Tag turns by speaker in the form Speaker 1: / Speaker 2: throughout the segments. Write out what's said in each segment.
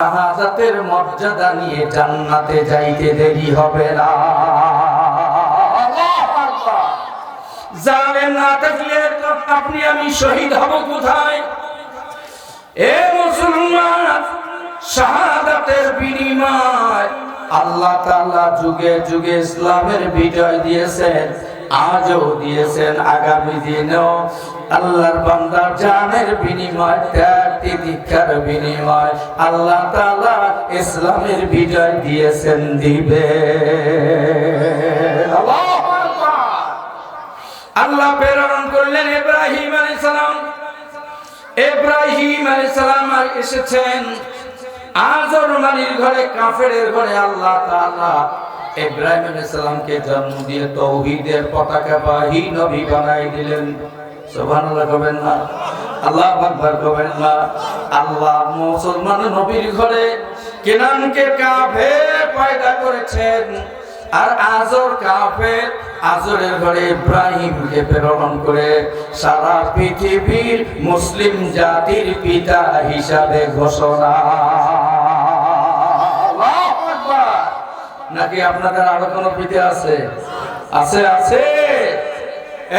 Speaker 1: শাহাদাতের মর্যাদা নিয়ে জান্নাতে যাইতে দেরি হবে না। জানেন না থাকলে আপনি আমি শহীদ হব কোথায়? এ মুসলমান, শাহাদাতের বিনিময় আল্লাহ তাআলা যুগে যুগে ইসলামের বিজয় দিয়েছেন, আজও দিয়েছেন, আগামী দিনেও আল্লাহর বান্দার জানের বিনিময়, ত্যাগ তিতিক্ষার বিনিময় আল্লাহ তাআলা ইসলামের বিজয় দিয়েছেন, দিবে। আল্লাহ প্রেরণ করলেন ইব্রাহিম আলাইহিস সালাম। ইব্রাহিম আলাইহিস সালাম এসেছেন আজর মালির ঘরে, কাফেরের ঘরে। আল্লাহ তাআলা ইব্রাহিম আলাইহিস সালামকে জন্ম দিয়ে তাওহীদের পতাকাবাহী নবী বানাই দিলেন। সুবহানাল্লাহ কবেন না? আল্লাহু আকবার কবেন না? আল্লাহ মুসলমান নবীর ঘরে কেনানকে কাফের পয়দা করেছেন, আর আজর কাফের। আজরের ঘরে ইব্রাহিমকে প্রেরণ করে সারা পৃথিবীর মুসলিম জাতির পিতা হিসাবে ঘোষণা। নাকি আপনাদের আরো কোনো পিতা আছে? আছে, আছে।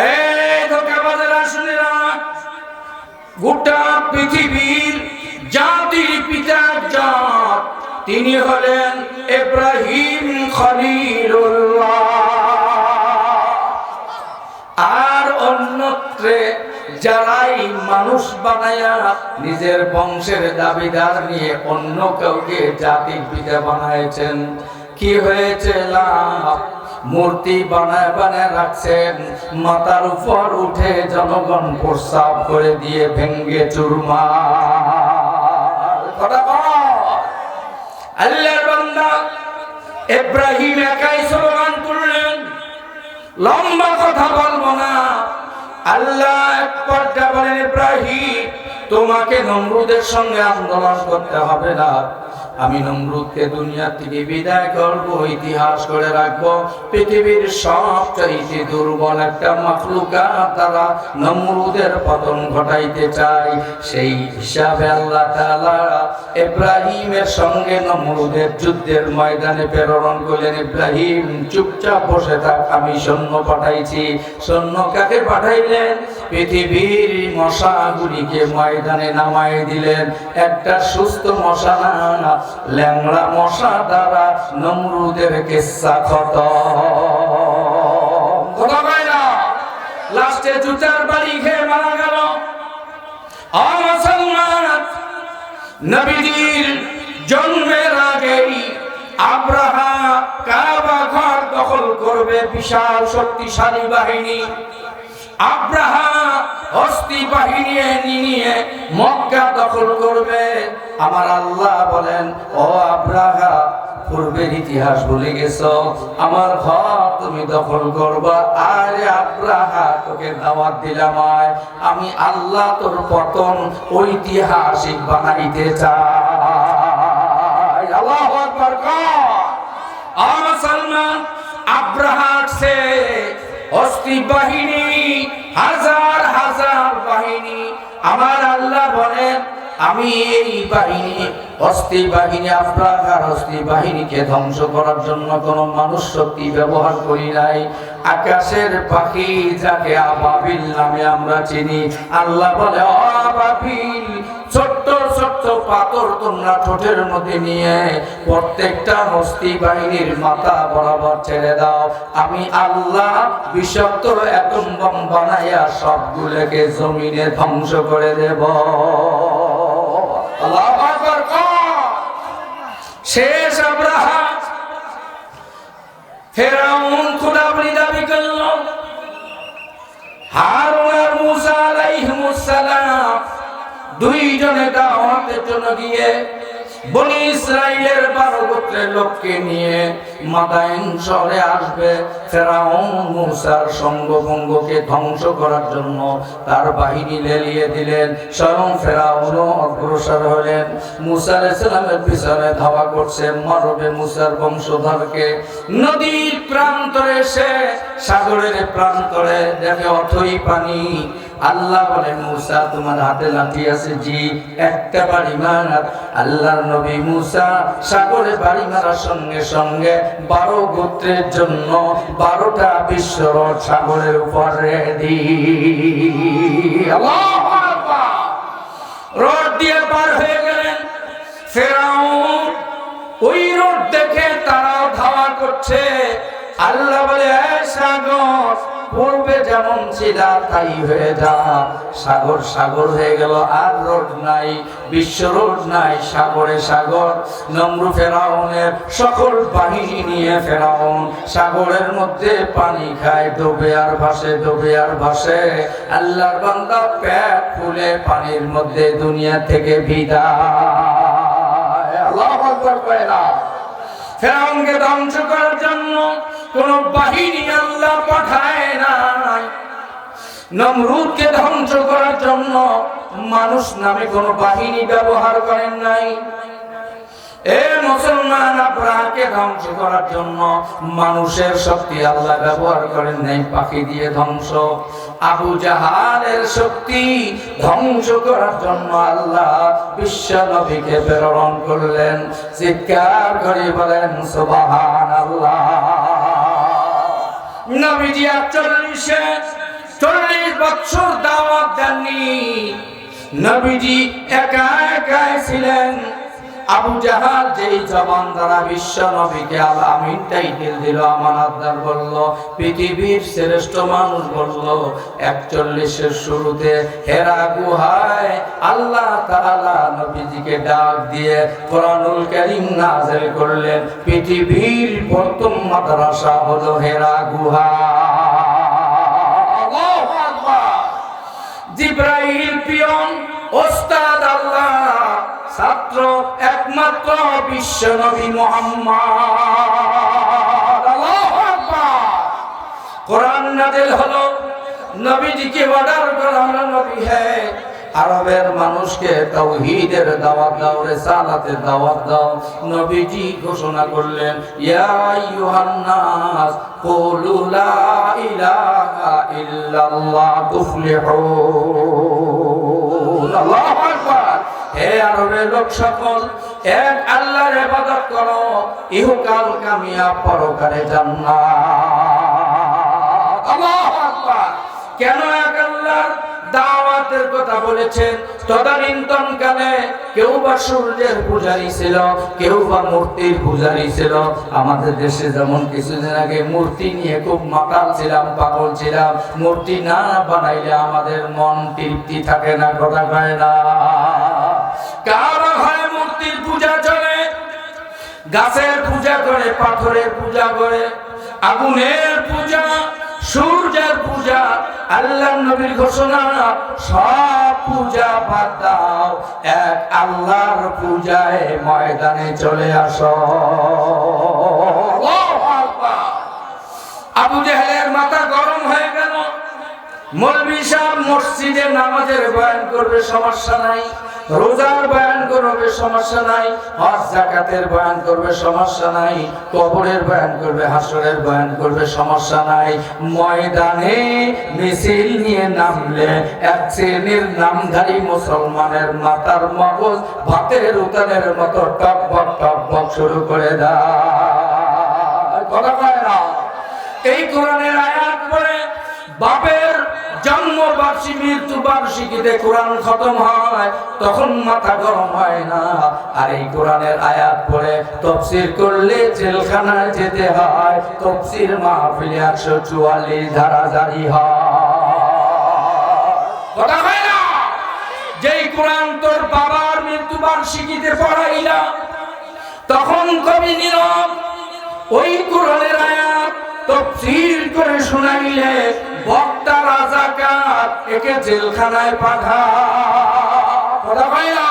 Speaker 1: এই ধোঁকাবাজেরা শুনে না, গোটা পৃথিবীর জাতির পিতা জাত তিনি হলেন ইব্রাহিম খলিলুল্লাহ। আর অন্যত্রে যারাই মানুষ বানায়া নিজের বংশের দাবিদার নিয়ে অন্য কাউকে জাতির পিতা বানাইছেন, কি হয়েছে লাভ? মূর্তি বানায় বানায় রাখছেন, মাথার উপর উঠে জনগণ প্রস্রাব করে দিয়ে ভেঙ্গে চুরমার। কথা বল। আল্লাহর বান্দা ইব্রাহিম একাই স্লোগান তুললেন, লম্বা কথা বলবো না। আল্লাহ এক পর্যায়ে বলেন, ইব্রাহিম তোমাকে নমরুদের সঙ্গে আন্দোলন করতে হবে না, আমি নমরুদকে দুনিয়া থেকে বিদায় করব, ইতিহাস করে রাখবো। পৃথিবীর সবচেয়ে দুর্বল একটা মাখলুকাত দ্বারা নমরুদের পতন ঘটাইতে চাই। সেই হিসাবে আল্লাহ তাআলা ইব্রাহিমের সঙ্গে নমরুদের যুদ্ধের ময়দানে প্রেরণ করলেন। ইব্রাহিম চুপচাপ বসে থাক, আমি সৈন্য পাঠাইছি। সৈন্য কাকে পাঠাইলেন? পৃথিবীর মশাগুলিকে ময়দানে নামাই দিলেন। একটা সুস্থ মশা না, ল্যাংড়া মশা দ্বারা নমরুদের কিসসা খতম। কথা কয় না? লাস্টে জুতার বাড়ি খেয়ে মারা গেল। মুসলমান, নবীজির জন্মের আগেই আব্রাহা কাবা ঘর দখল করবে, বিশাল শক্তিশালী বাহিনী। আব্রাহা হস্তি বাহিনী নিয়ে মক্কা দখল করবে। আমার আল্লাহ বলেন, ও আব্রাহা, পূর্বের ইতিহাস ভুলে গেছো, আমার ঘর তুমি দখল করবা। আরে আব্রাহা, তোকে দাওয়াত দিলাম, আমি আল্লাহ তোর পতন ঐতিহাসিক বানাইতে চাই। আল্লাহু আকবার। মুসলমান, আব্রাহা সে হস্তি বাহিনী, হাজার হাজার বাহিনী। আমার আল্লাহ বলেন, আমি এই বাহিনী, হস্তি বাহিনী, আব্রাহার হস্তি বাহিনীকে ধ্বংস করার জন্য কোনো মানুষ শক্তি ব্যবহার করি নাই। আকাশের পাখি যাকে আবাবিল নামে আমরা চিনি, আল্লাহ বলে, ও আবাবিল, ছোট্ট ছোট্ট পাথর তোমরা ঠোঁটের মধ্যে নিয়ে প্রত্যেকটা হস্তি বাহিনীর মাথা বরাবর ছেড়ে দাও। আমি আল্লাহ বিষাক্ত অ্যাটম বম বানাইয়া সবগুলোকে জমিনে ধ্বংস করে দেব। আল্লাহু আকবার। শেষ আব্রাহা ফেরাউন খোদা বলে দাবি করল। হারুন আর মূসা আলাইহিমুস সালাম দুইজনে দাওয়াতের জন্য গিয়ে বনি ইসরাইলের 12 গোত্রের লোককে নিয়ে মাদায়েন শহরে আসবে। ফেরাউন মূসার সঙ্গভঙ্গকে ধ্বংস করার জন্য তার বাহিনী লেলিয়ে দিলেন। স্বয়ং ফেরাউনও অগ্রসর হলেন, মূসা আলাইহিস সালামের পিছনে ধাওয়া করছে, মারবে মূসার বংশধরকে। নদীর প্রান্তরে এসে, সাগরের প্রান্তরে দেখে অথই পানি, আল্লাহ বলে মুসা তোমার হাতে লাঠি আছে? জি। একটা বাড়ি মার। আল্লাহর নবী মুসা সাগরে বাড়ি মারার সঙ্গে সঙ্গে 12 গোত্রের জন্য 12টা বিশ্ব রড সাগরের উপর রেডি। আল্লাহু আকবার। রড দিয়ে পার হয়ে গেলেন। ফেরাউন ওই রড দেখে তারাও ধাওয়া করছে। আল্লাহ বলে সাগর পূর্বে যেমন ছিল তাই হয়ে যা। সাগর সাগর হয়ে গেল, আর রোড নাই, বিশ্ব রোড নাই, সাগরে সাগর। নমরুদ ফেরাউনের সকল বাহিনী নিয়ে ফেরাউন সাগরের মধ্যে পানি খায়, ডুবে আর ভাসে, ডুবে আর ভাসে। আল্লাহর বান্দা পেট ফুলে পানির মধ্যে দুনিয়া থেকে বিদায়। আল্লাহু আকবার কয়না। ফেরাউনকে ধ্বংস করার জন্য কোন বাহিনী আল্লাহ পাঠায় নাই। নমরুদকে ধ্বংস করার জন্য মানুষ নামে কোন বাহিনী ব্যবহার করেন নাই। এ মুসলমান, আব্রাহাকে ধ্বংস করার জন্য মানুষের শক্তি আল্লাহ ব্যবহার করেন নাই, পাখি দিয়ে ধ্বংস। আবু জাহালের শক্তি ধ্বংস করার জন্য আল্লাহ বিশ্ব নবীকে প্রেরণ করলেন। চিৎকার করে বলেন সুবহানাল্লাহ। নবীজি 40 বছর দাওয়াত দেননি। নবীজি একা একাই ছিলেন। আবু জাহাল যেই জবান দ্বারা বিশ্ব নবীকে আল আমিন টাইটেল দিল, আমানতদার বলল, পৃথিবীর শ্রেষ্ঠ মানুষ বলল, 41-এর শুরুতে হেরা গুহায় আল্লাহ তাআলা নবীজিকে ডাক দিয়ে কোরআনুল কারীম নাযিল করলেন। পৃথিবীর প্রথম মাদ্রাসা হলো হেরা গুহা। আল্লাহু আকবার। জিবরাইল পিয়ন, ওস্তাদ আল্লাহ, ছাত্র একমাত্র বিশ্ব নবী মুহাম্মদ। আল্লাহু আকবার। কোরআন নাযিল হলো, নবীজিকে অর্ডার করা হলো, নবী হে আরবের মানুষকে তাওহীদের দাওয়াত দাও, রিসালাতের দাওয়াত দাও। নবীজি ঘোষণা করলেন, ইয়া আইয়ুহান নাস কুলু লা ইলাহা ইল্লাল্লাহ তুফলিহুন। আল্লাহু আকবার। হে আরবের লোক সকল, এক আল্লাহর ইবাদত করো, ইহকাল কামিয়াব, পরকালে জান্নাত। আল্লাহু আকবার। কেন এক আল্লাহর দাওয়াতের কথা বলেছেন? তদানীন্তন কালে কেউ বা সূর্যের পূজারী ছিল, কেউ বা মূর্তির পূজারী ছিল। আমাদের দেশে যেমন কিছুদিন আগে মূর্তি নিয়ে খুব মাতাল ছিলাম, পাগল ছিলাম। মূর্তি না বানাইলে আমাদের মন তৃপ্তি থাকে না, কথা কয় না। কারো হয় মূর্তির পূজা চলে, গাছের পূজা করে, পাথরের পূজা করে, আগুনের পূজা, সূর্যের পূজা। আল্লাহ নবীর ঘোষণা, সব পূজা বাদ দাও, এক আল্লাহর পূজায় ময়দানে চলে আসো। আবু জাহেলের মাথা গরম হয়ে গেল। মৌলভী সাহেব মসজিদে নামাজের বয়ান করবে, সমস্যা নাই। রোজার বয়ান করবে, সমস্যা নাই। হজ যাকাতের বয়ান করবে, সমস্যা নাই। কবরের বয়ান করবে, হাসরের বয়ান করবে, সমস্যা নাই। ময়দানে মিছিল নিয়ে নামলে এক শ্রেণীর নামধারী মুসলমানের মাথার মগজ ভাতের উতানের মতো টকবক টকবক শুরু করে দেয়। কথা কয় না। এই কোরআনের আয়াত পড়ে বাপের জন্মবার্ষিকী, মৃত্যুবার্ষিকীতে কোরআন খতম হয়, তখন মাথা গরম হয় না। আর এই কোরআনের আয়াত পড়ে তাফসীর করলে জেলখানায় যেতে হয়। তাফসীর মাহফিলে 144 ধারা জারি হয়। কথা হয় না। যেই কোরআন তোর বাবার মৃত্যুবার্ষিকীতে পড়াইলা, তখন কবি নীরব। ওই কোরআনের আয়াত তাফসীর করে শোনাইলে বক্তা রাজাকার, একে জেলখানায় পাঠা। কথা হয় না।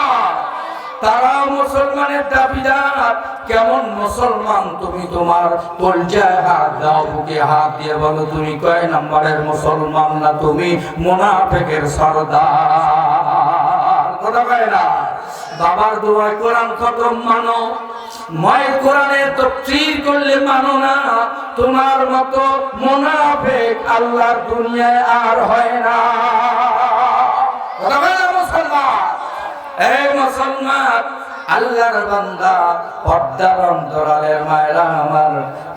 Speaker 1: তারা মুসলমানের দাবিদার। কেমন মুসলমান তুমি? তোমার কলজায় হাত দাও, বুকে হাত দিয়ে বলো, তুমি কয় নম্বরের মুসলমান? না তুমি মুনাফিকের সরদার। কথা কয় না। বাবার দোয়ায় কোরআন খতম মানো, মায়ের কোরআনের তাফসীর করলে মানো না। তোমার মতো মুনাফিক আল্লাহর দুনিয়ায় আর হয় না। কথা বলে না মুসলমান? এই মুসলমান, আল্লাহর বান্দা, পর্দার অন্তরালের মায়েরা আমার,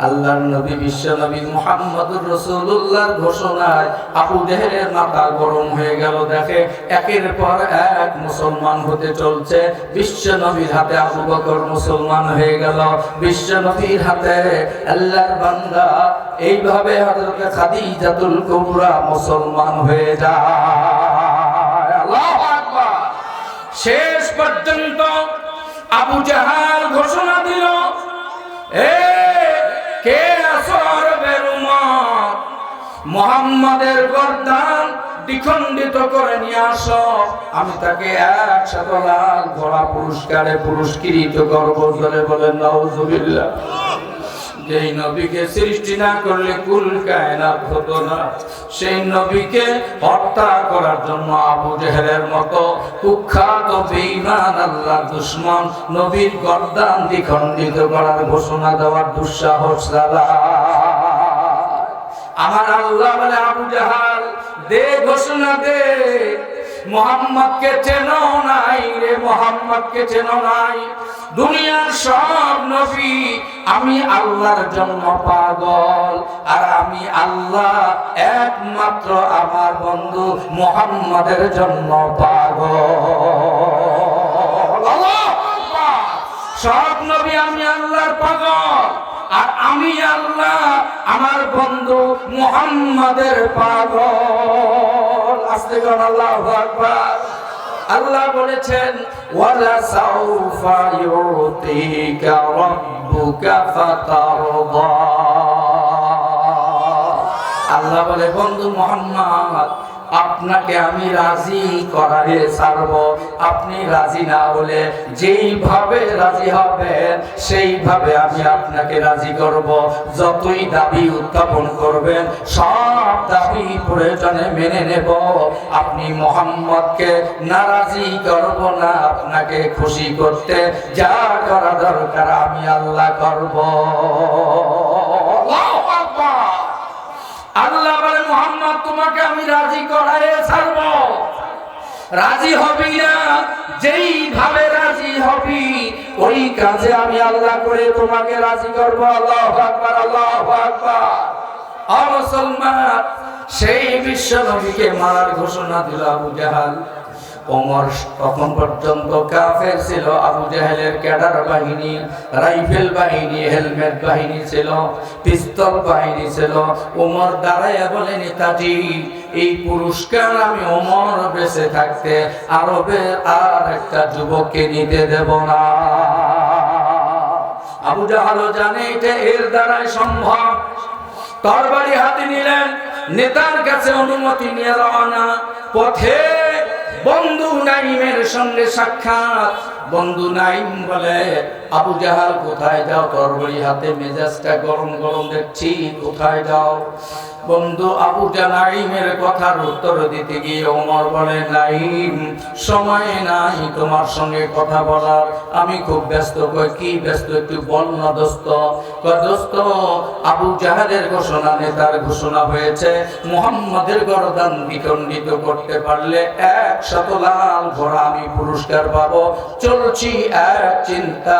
Speaker 1: আল্লাহর নবী বিশ্ব নবী মুহাম্মদুর রাসূলুল্লাহর ঘোষণায় আবু জেহেলের মাথা গরম হয়ে গেল। দেখে একের পর এক মুসলমান হতে চলছে। বিশ্ব নবীর হাতে আবু বকর মুসলমান হয়ে গেল, বিশ্ব নবীর হাতে আল্লাহর বান্দা এইভাবে হযরত খাদিজাতুল কুবরা মুসলমান হয়ে যায়। আল্লাহু আকবার। শেষ পর্যন্ত আবু জাহাল ঘোষণা দিল, এ কে আসর বেরুমত, মুহাম্মাদের গর্দান দ্বিখণ্ডিত করে নিয়ে আসো, আমি তাকে 100 লাখ ঘোড়া পুরস্কারে পুরস্কৃত করব। জোরে বলেন নাউজুবিল্লাহ। যেই নবীকে সৃষ্টি না করলে কুল কায়নাত হতো না, সেই নবীকে হত্যা করার জন্য আবু জেহেলের মতো কুখ্যাত বেঈমান আল্লাহর দুশমন নবীর গর্দান দ্বিখণ্ডিত করার ঘোষণা দেওয়ার দুঃসাহস চালায়। আমার আল্লাহ বলে, আবু জাহাল দে ঘোষণা দে, মুহাম্মদকে চেনো নাই রে, মুহাম্মদকে চেনো নাই। দুনিয়ার সব নবী আমি আল্লাহর জন্য পাগল, আর আমি আল্লাহ একমাত্র আমার বন্ধু মুহাম্মদের জন্য পাগল। সব নবী আমি আল্লাহর পাগল, আর আমি আল্লাহ আমার বন্ধু মুহাম্মদের পাগল। আস্তে করে আল্লাহু আকবার। আল্লাহ বলেছেন, ওয়ালা সাউফা ইউতিকা রাব্বুকা ফাতারদা। আল্লাহ বলে, বন্ধু মুহাম্মদ, আপনাকে আমি রাজি করারে ছাড়ব। আপনি রাজি না হলে যেইভাবে রাজি হবেন সেইভাবে আমি আপনাকে রাজি করব। যতই দাবি উত্থাপন করবেন সব দাবি প্রয়োজনে মেনে নেব। আপনি মুহাম্মদকে নারাজি করব না, আপনাকে খুশি করতে যা করা দরকার আমি আল্লাহ করব। আল্লাহ বলে, মুহাম্মদ তোমাকে আমি রাজি করায়ে ছাড়ব। রাজি হবি না, যেইভাবে রাজি হবি ওই কাজে আমি আল্লাহ করে তোমাকে রাজি করব। আল্লাহু আকবার, আল্লাহু আকবার। ও মুসলমান, সেই বিশ্ব নবীকে মারার ঘোষণা দিল আবু জাহাল। ওমর তখন পর্যন্ত কাফের ছিল। আবু জাহেলের ক্যাডার বাহিনী, রাইফেল বাহিনী, হেলমেট বাহিনী ছিল, পিস্তল বাহিনী ছিল। ওমর দাঁড়াইয়া বলে, নেতাজি, এই পুরস্কার আমি ওমর বেঁচে থাকতে আরবের আর একটা যুবককে নিতে দেব না। আবু জাহালও জানে এটা এর দ্বারাই সম্ভব। তরবারি হাতে নিলেন, নেতার কাছে অনুমতি নিয়ে রওনা। পথে বন্ধু নাইমের সঙ্গে সাক্ষাৎ। বন্ধু নাইম বলে, আবু জাহাল কোথায় যাও? তরবারি হাতে, মেজাজটা গরম গরম দেখছি, কোথায় যাও? বন্ধু আবু নাইমের কথার উত্তর দিতে গিয়ে ওমর বলে, নাইম, সময় নাই তোমার সঙ্গে কথা বলার, আমি খুব ব্যস্ত। কয় কি ব্যস্ত? একটু বল না দোস্ত। কয় দোস্ত, আবু জাহালের ঘোষণা, নেতার ঘোষণা হয়েছে, মুহাম্মদের গর্দান দ্বিখণ্ডিত করতে পারলে 100 লাখ ঘোড়া আমি পুরস্কার পাবো। চলছি এক চিন্তা,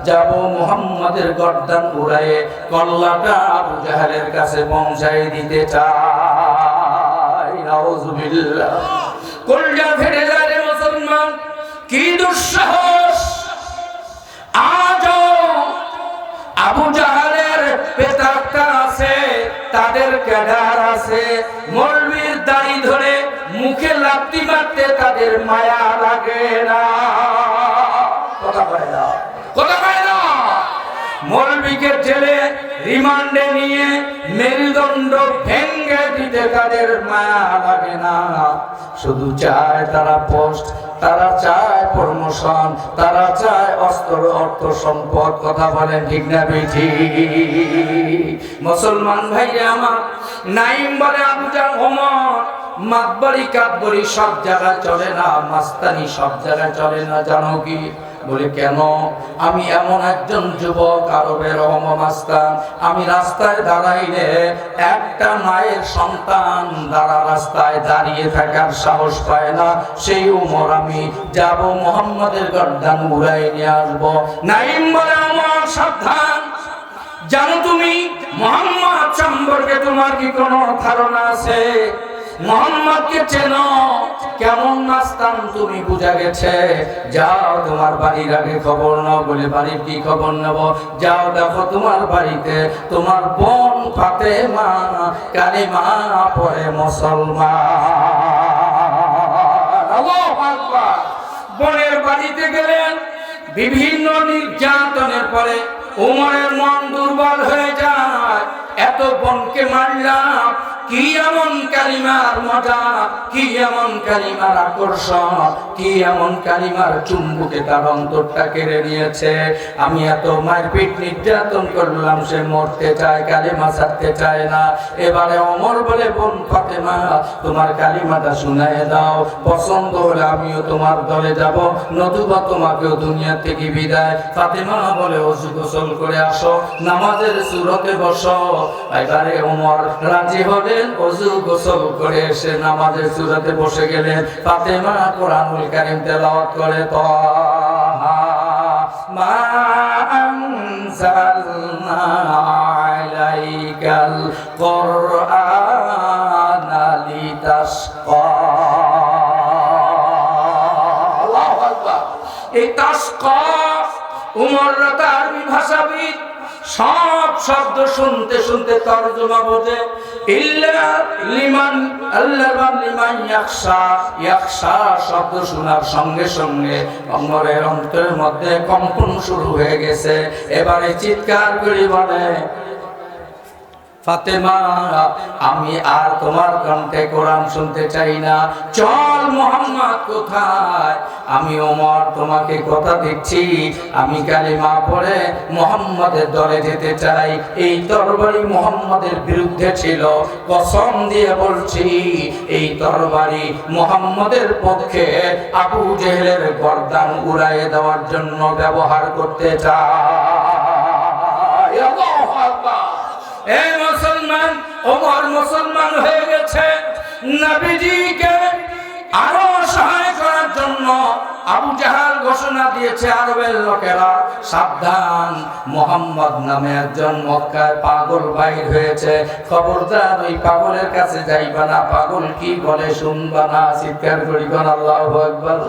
Speaker 1: যাব মুহাম্মদের গর্দান উড়াইয়ে কল্লাটা আবু জাহালের কাছে পৌঁছাই দিতে চাই। নাউজুবিল্লাহ। কলজা ফেটে যায় রে মুসলমান, কি দুঃসাহস! আজও আবু জাহালের পেতাক্তা আছে, তাদের ক্যাডার আছে, মৌলবীর দাড়ি ধরে মুখে লাথি মারতে তাদের মায়া লাগে না। কথা কয় না, কথা কয় না। মৌলবীকে জেলে রিমান্ডে নিয়ে মেরুদণ্ড ভেঙ্গে দিতে তাদের মায়া লাগে না। শুধু চায় তারা পোস্ট, তারা চায় প্রমোশন, তারা চায় অস্ত্র, অর্থ, সম্পদ। কথা বলেন ঠিক না বেঠি? মুসলমান ভাইরা আমার, নাইম বলে, আবু জাহল, ওমর, মাতবরি কাতবরি সব জায়গায় চলে না, মাস্তানি সব জায়গায় চলে না। জানো কি? বলে কেন? আমি এমন একজন যুবক, আরবের অমমাস্তান, আমি রাস্তায় দাঁড়াইলে একটা মায়ের সন্তান দাঁড়া রাস্তায় দাঁড়িয়ে থাকার সাহস পায় না। সেই উমর আমি যাব মুহাম্মাদের গর্দান উড়াই নিয়ে আসবো। নাইম বলে ওমর সাবধান, জানো তুমি মুহাম্মদ সম্পর্কে তোমার কি কোনো ধারণা আছে? মুহাম্মদকে চেনো? কেমন নাস্তান তুমি বুঝা গেছে। যাও তোমার বাড়ির আগে খবর নাও। বলে বাড়ির কি খবর নেব? যাও দেখো তোমার বাড়িতে তোমার বোন ফাতেমা কালিমা পড়ে মুসলমান। আল্লাহু আকবার। বোনের বাড়িতে গেলেন, বিভিন্ন নির্যাতনের পরে উমরের মন দুর্বল হয়ে যায়। এত বোনকে মারলাম, কি এমন কালিমার মজা, কি এমন কালিমার আকর্ষণ, কি এমন কালিমার চুম্বুকে তার অন্তরটা কেড়ে নিয়েছে। আমি এত মারপিট নির্যাতন করলাম, সে মরতে চায়, কালিমা ছাড়তে চায় না। এবারে ওমর বলে, বোন ফাতেমা তোমার কালিমাটা শুনায় দাও, পছন্দ হলে আমিও তোমার দলে যাব, নতুবা তোমাকেও দুনিয়া থেকে বিদায়। ফাতেমা বলে ওযু গোসল করে আসো, নামাজের সূরতে বসো। এবারে ওমর রাজি হলেন, ওযু গোসল করে এসে নামাজের সূরতে বসে গেলেন। ফাতেমা কোরআনুল কারীম তেলাওয়াত করে, তাহা মা আনজালনা আলাইকাল কুরআনা লিতাশকা। আল্লাহু আকবার। এই তাশকা উমর রাতা আরবি ভাষাবিদ, সব শব্দ শুনতে শুনতে তরজমা বোঝে। ইল্লা লিমান আল্লাহ লিমান ইয়াখশা, ইয়াখশা শব্দ শোনার সঙ্গে সঙ্গে ওমরের অন্তরের মধ্যে কম্পন শুরু হয়ে গেছে। এবারে চিৎকার করে বলে, ফাতেমা আমি আর তোমার কণ্ঠে কোরআন শুনতে চাই না, চল। মুহাম্মদ কোথায়? আমি ওমর তোমাকে কথা দিচ্ছি, আমি কালিমা পড়ে মুহাম্মাদের দলে যেতে চাই। এই তরবারি মুহাম্মাদের বিরুদ্ধে ছিল, কসম দিয়ে বলছি এই তরবারি মুহাম্মাদের পক্ষে আবু জেহেলের গর্দান উড়াইয়ে দেওয়ার জন্য ব্যবহার করতে চাই। আল্লাহু আকবার। এই মুসলমান, ওমর মুসলমান হয়ে গেছে। নবীজিকে আরো সহায় করার জন্য আবু জাহাল ঘোষণা দিয়েছে, আরবের লোকেরা সাবধান, মুহাম্মদ নামে একজন মক্কায় পাগল বাইর হয়েছে, খবরদার ওই পাগলের কাছে যাইবা না। পাগল কি বলে শুনবা না। চিৎকার করি কোন আল্লাহু আকবার।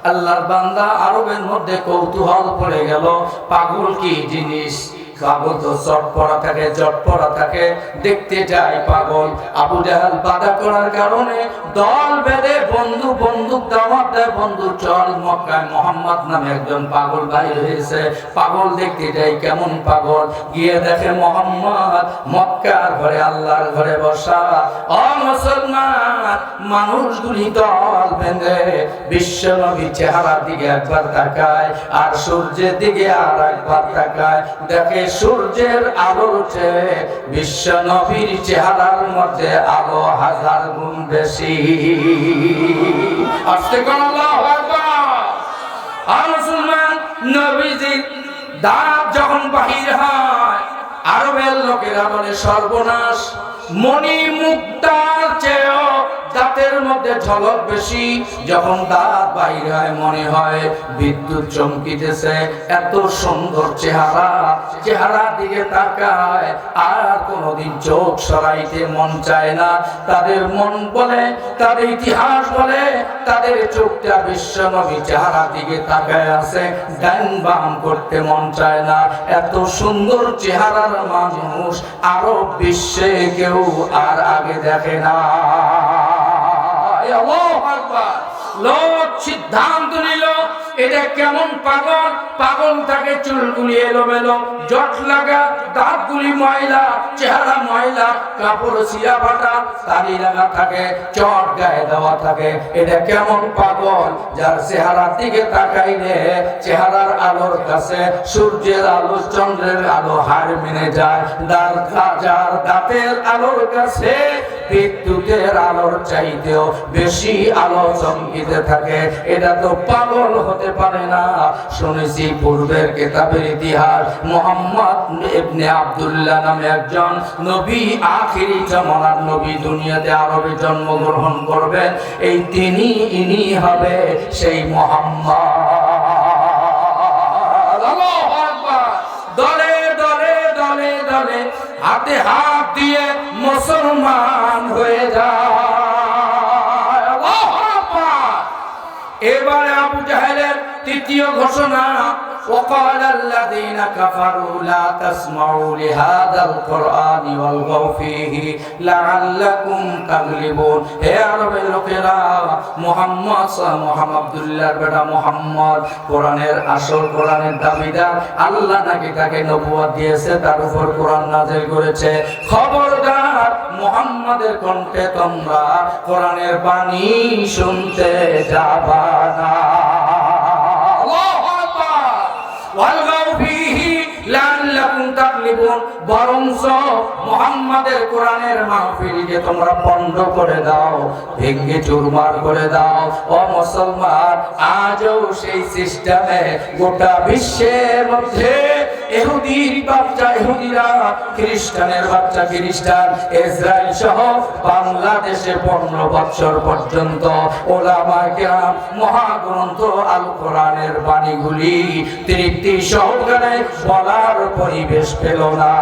Speaker 1: আল্লাহর বান্দা, আরবের মধ্যে কৌতূহল পড়ে গেল, পাগল কি জিনিস। পাগল তো চট পড়া থাকে, জট পড়া থাকে, দেখতে যায় পাগল। আবু জাহাল বাধা করার কারণে দল বেঁধে বন্দুক দাওয়াত দেয়, বন্ধু চল মক্কায় মুহাম্মদ নামে একজন পাগল বাইর হয়েছে। পাগল দেখতে যাই কেমন পাগল, গিয়ে দেখে মুহাম্মদ মক্কার ঘরে, আল্লাহর ঘরে বসা। ও মুসলমান, মানুষগুলি দল বেঁধে বিশ্ব নবী চেহারার দিকে একবার তাকায়, আর সূর্যের দিকে আর একবার তাকায়। দেখে সূর্যের আলোর চেয়ে বিশ্ব নবীর চেহারার মধ্যে আলো 1000 গুণ বেশি। আস্তে কোন আল্লাহু আকবার। আর মুসলমান, নবীজির দাঁত যখন বাহির হয়, আরবের লোকেরা বলে সর্বনাশ, মণি মুক্তার চেয়েও দাঁতের মধ্যে ঝলক বেশি। যখন দাঁত বাইর হয় মনে হয় বিদ্যুৎ চমকিতেছে। এত সুন্দর চেহারা, চেহারার দিকে তাকায় আর কোনোদিন চোখ সরাইতে মন চায় না। তাদের মন বলে, তাদের ইতিহাস বলে, তাদের চোখটা বিশ্ব নবী চেহারার দিকে তাকায় আছে, ডান বাম করতে মন চায় না। এত সুন্দর চেহারার মানুষ আরব বিশ্বে কেউ আর আগে দেখে না। লোক সিদ্ধান্ত নিল, এটা কেমন পাগল। পাগল থাকে চুলগুলি এলোমেলো, জট লাগা, দাঁতগুলি ময়লা, চেহারা ময়লা, কাপড় ছিঁড়া ফাটা, তালি লাগা থাকে, চট গায়ে দেওয়া থাকে। এটা কেমন পাগল, যার চেহারার দিকে তাকাইলে চেহারার আলোর কাছে সূর্যের আলো, চন্দ্রের আলো হার মেনে যায়। যার দাঁতের আলোর কাছে বিদ্যুতের আলোর চাইতেও বেশি আলো চমকিতে থাকে। এটা তো পাগল হতে পারে না। শুনেছি পূর্বের কিতাবের ইতিহাস, মুহাম্মদ ইবনে আব্দুল্লাহ নামে একজন নবী, আখিরি জামানার নবী দুনিয়াতে আরবে জন্মগ্রহণ করবেন। এই ইনি হবে সেই মুহাম্মদ। আল্লাহু আকবার। দলে দলে দলে দলে হাতে হাত দিয়ে মুসলমান হয়ে যায়। আল্লাহু আকবার। এবারে আবু জাহেলের তৃতীয় ঘোষণা, وقال الذين كفروا لا تسمعوا لهذا القرآن والغوا فيه لعلكم تغلبون। হে আরবের লোকেরা, মুহাম্মদ আব্দুল্লাহর বেটা মুহাম্মদ কোরআনের আসল, কোরআনের দাবিদার। আল্লাহ নাকি তাকে নবুয়ত দিয়েছে, তার উপর কোরআন নাযিল করেছে। খবরদার, মুহাম্মাদের কণ্ঠে তোমরা কোরআনের বাণী শুনতে যাবা না। বরঞ্চ মুহাম্মাদের কোরআনের মাহফিলকে তোমরা পণ্ড করে দাও, ভেঙ্গে চুরমার করে দাও। ও মুসলমান, আজও সেই সিস্টেমে গোটা বিশ্বের মধ্যে ইহুদির বাচ্চা ইহুদিরা, খ্রিস্টানের বাচ্চা খ্রিস্টান, ইসরায়েল সহ বাংলাদেশে 15 বছর পর্যন্ত ওলামায়ে কেরাম মহাগ্রন্থ আল কোরআনের বাণীগুলি তৃপ্তি সহকারে বলার পরিবেশ পেল না।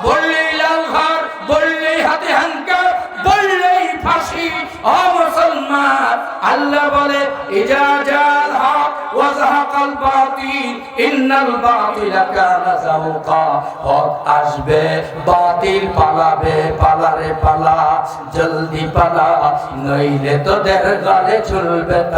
Speaker 1: বললেই লাল ঘর, বললেই হাতে হ্যান্ডকাপ, বললেই ফাঁসি। ও মুসলমান, আল্লাহ বলে ইজা জাল হক ওয়া যাহাকাল বাতিল ইন্নাল বাতিলা কানা যাহুকা। হক আসবে, বাতিল পালাবে। পালারে পালা, জলদি পালা, নইলে তোদের গালে চলবে।